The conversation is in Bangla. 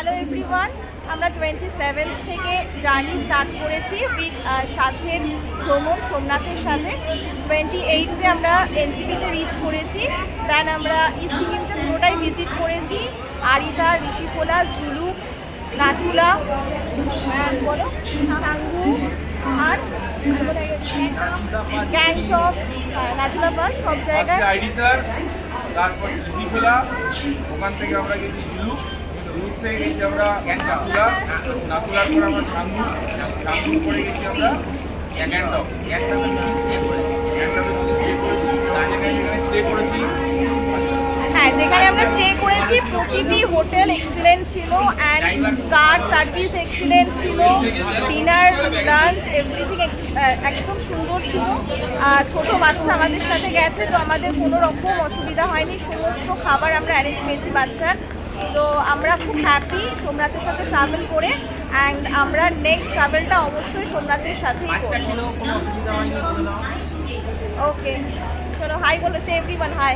হ্যালো এভরিওয়ান, আমরা 27 থেকে জার্নি স্টার্ট করেছি উইথ সাথের ভ্রমণ সোমনাথের সাথে। 28-এ আমরা এনজিপিতে রিচ করেছি। দেন আমরা ইস্ট সিকিমটা পুরোটাই ভিজিট করেছি। আরিদা, ঋষিখোলা, জুলু, নাথুলা, বলো সাঙ্গু আর গ্যাংটক, নাথুলা পাস, সব জায়গায়। তারপর ঋষিখোলা, ওখান থেকে আমরা গেছি জুলু, জুলুক থেকে গেছি আমরা নাথুলা, নাথুলার পর আমরা সাঙ্গু, সাঙ্গুর পরে গেছি আমরা গ্যাংটক, গ্যাংটকে স্টে করেছি, স্টে করেছি। হ্যাঁ, যেখানে আমরা স্টে করেছি প্রতিটি হোটেল এক্সিলেন্ট ছিল অ্যান্ড কার সার্ভিস এক্সিলেন্ট ছিল, ডিনার, লাঞ্চ, এভরিথিং একদম সুন্দর ছিল। ছোট বাচ্চা আমাদের সাথে গেছে, তো আমাদের কোনো রকম অসুবিধা হয়নি, সমস্ত খাবার আমরা অ্যারেঞ্জ পেয়েছি বাচ্চার। তো আমরা খুব হ্যাপি সোমনাথের সাথে ট্রাভেল করে, অ্যান্ড আমরা নেক্সট ট্রাভেলটা অবশ্যই সোমনাথের সাথেই করব। ওকে, চলো হাই বলো, সে এভরিওয়ান হাই।